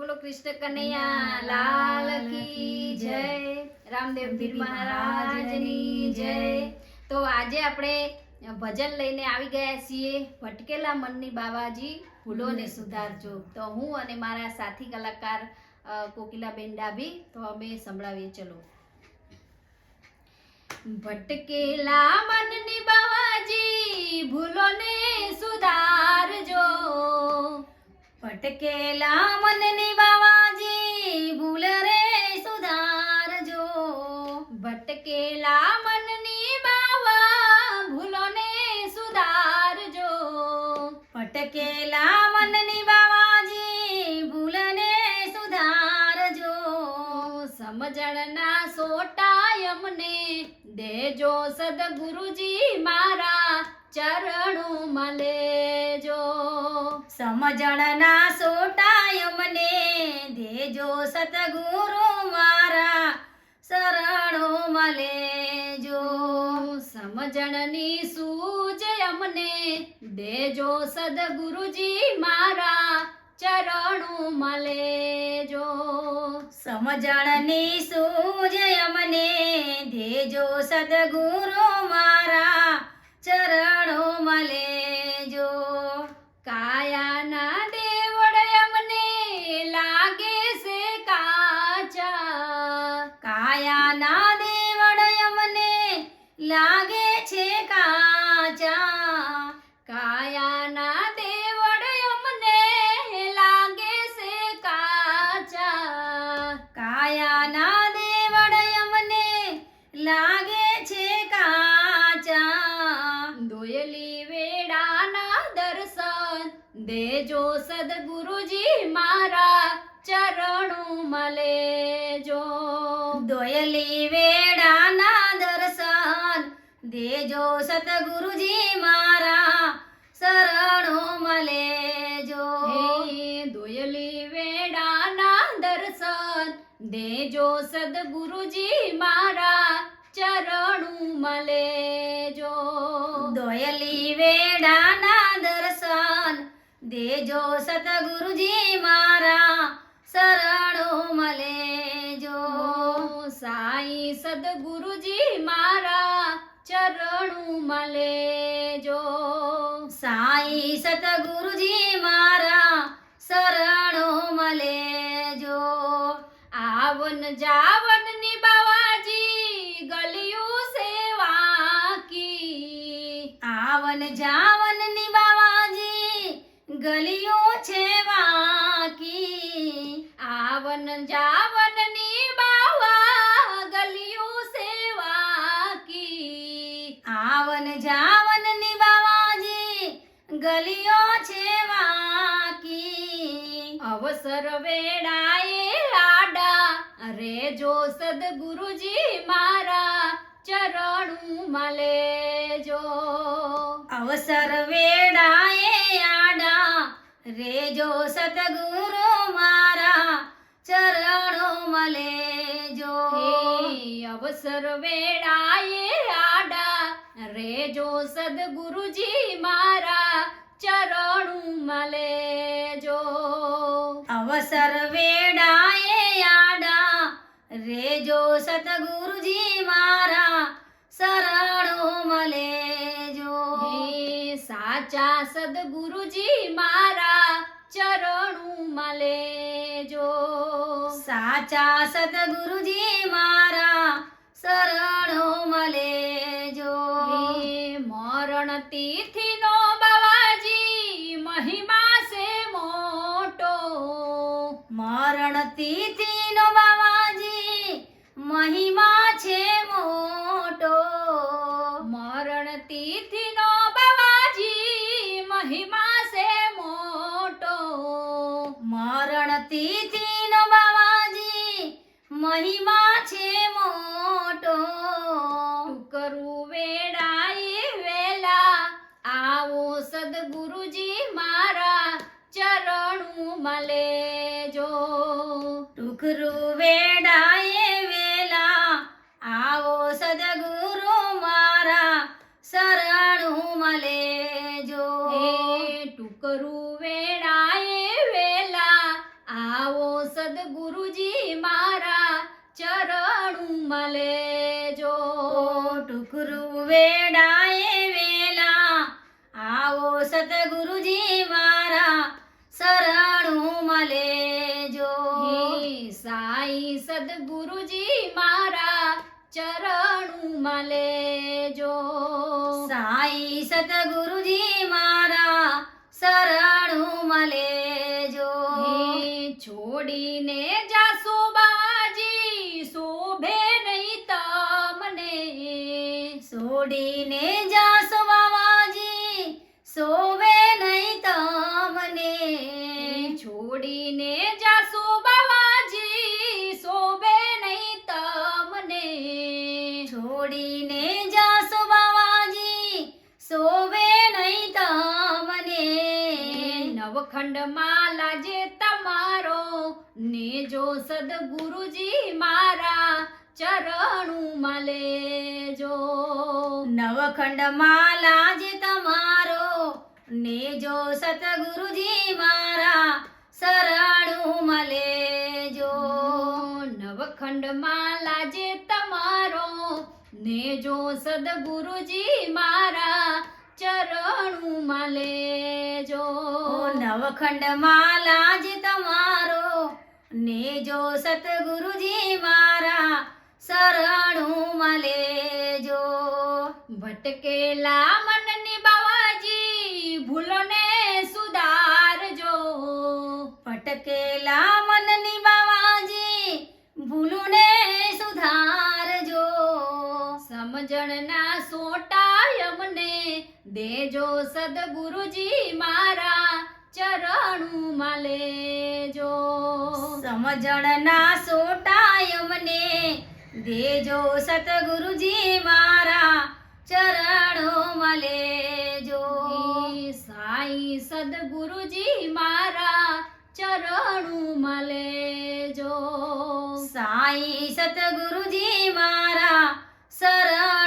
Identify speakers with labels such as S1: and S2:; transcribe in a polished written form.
S1: બોલો કૃષ્ણ કનૈયા લાલ કી જય, રામદેવ પીર મહારાજની જય। તો આજે આપણે ભજન લઈને આવી ગયા છીએ, ભટકેલા મનની બાવાજી ભૂલોને સુધારજો। તો હું અને મારા સાથી કલાકાર કોકિલાબેન ડાભી તો અમે સંભળાવીએ। ચલો। ભટકેલા મનની બાવાજી ભૂલોને સુધારજો, ભટકેલા મનની બાવાજી ભૂલ રે સુધારજો, ભટકેલા મનની બાવા ભૂલોને સુધારજો, ભટકેલા મનની બાવાજી ભૂલને સુધારજો। સમજણના સોટા અમને દેજો સદગુરુજી મારા ચરણોમાં લેજો, સમજણના સોટા અમને દેજો સતગુરુ મારા શરણોમાં લેજો, સમજણની સૂજ અમને દેજો સદગુરુજી મારા ચરણોમાં લેજો, સમજણની સૂજ અમને દેજો સદગુરુ મારા ચરણોમાં લેજો। કાયાના દેવડ અમને લાગે છે કાચા, કાયાના દેવડ અમને લાગે છે કાચા, કાયાના દેવડ અમને લાગે છે કાચા, કાયાના દેવડ અમને લાગે છે કાચા। દોયલી વેડાના દર્શન દેજો સદગુરુજી મારા ચરણોમાં લેજો, દોયલી વેડાના દર્શન દેજો સદગુરુજી મારા શરણોમાં લેજો, દોયલી વેડાના દર્શન દેજો સદગુરુજી મારા ચરણોમાં લેજો, દોયલી વેડાના દર્શન દેજો સતગુરુજી મારા શરણોમાં લેજો, સાઈ સદગુરુજી મારા ચરણોમાં લેજો, સાઈ સતગુરુજી મારા શરણોમાં લેજો। આવન જાવનની બાવાજી ગલિયું સેવાકી, આવન જાવનની બાવાજી ગલિયું છે વાકી, આવન જાવનની બાવા ગલિયું સેવાકી, આવન જાવનની બાવાજી ગલિયો છે વાકી। અવસર વેળાએ આડા રેજો સદગુરુજી મારા ચરણોમાં લેજો, અવસર વેળાએ આડા રેજો સદગુરુ મારા ચરણોમાં લેજો, અવસર વેળાએ આડા રેજો સદગુરુજી મારા ચરણોમાં લેજો, અવસર વેળાએ આડા રેજો સતગુરુજી મારા શરણોમાં લેજો, સાચા સદગુરુજી મારા ચરણોમાં લેજો, સાચા સદગુરુજી મારા શરણોમાં લેજો। મરણ તિથિનો બાવાજી મહિમા છે મોટો, મરણ તિથિનો બાવાજી મહિમા છે મોટો, મરણ તિથિનો બાવાજી મહિમા છે મોટો, મરણ તિથિનો બાવાજી મહિમા છે મોટો। ટુકરું વેળાએ વેલા આવો સદગુરુજી મારા ચરણોમાં લેજો, ટુકરું વેળાએ વેલા આવો સદગુરુ મારા શરણોમાં લેજો, ટુકરું વેળાએ વેલા આવો સદગુરુજી મારા ચરણુમાં લેજો.
S2: ટુકરું વેડાએ વેલા આવો સતગુરુજી મારા શરણુમાં લેજો.
S1: સાઈ સદગુરુજી મારા ચરણુમાં લેજો.
S2: સાઈ સતગુરુજી મારા શરણુમાં લેજો.
S1: છોડીને જાશો બાજી શોભે નહીં તમને.
S2: છોડીને જાશો બાવાજી શોભે નહીં તમને.
S1: છોડીને જાશો બાવાજી શોભે નહીં તમને.
S2: છોડીને જાશો બાવાજી શોભે નહીં તમને.
S1: નવખંડમાં લાજે તમારો ને જો સદગુરુજી મારા ચરણુમાં લેજો.
S2: નવખંડમાં લાજે તમારો ને જો સતગુરુજી મારા શરણુમાં લેજો.
S1: નવખંડમાં લાજે તમારો ને જો સદગુરુજી મારા ચરણુમાં લેજો.
S2: નવખંડમાં લાજે તમારો ને જો સતગુરુજી મારા શરણુમાં લેજો.
S1: ભટકેલા મનની બાવાજી ભૂલોને સુધારજો.
S2: ભટકેલા મનની બાવાજી ભૂલુને સુધારજો.
S1: સમજણના સોટા અમને દેજો સદગુરુજી મારા ચરણુમાં લેજો.
S2: સમજણના સોટા અમને દેજો સતગુરુજી મારા ચરણોમાં લેજો.
S1: સાઈ સદગુરુજી મારા ચરણુમાં લેજો.
S2: સાઈ સતગુરુજી મારા શરણ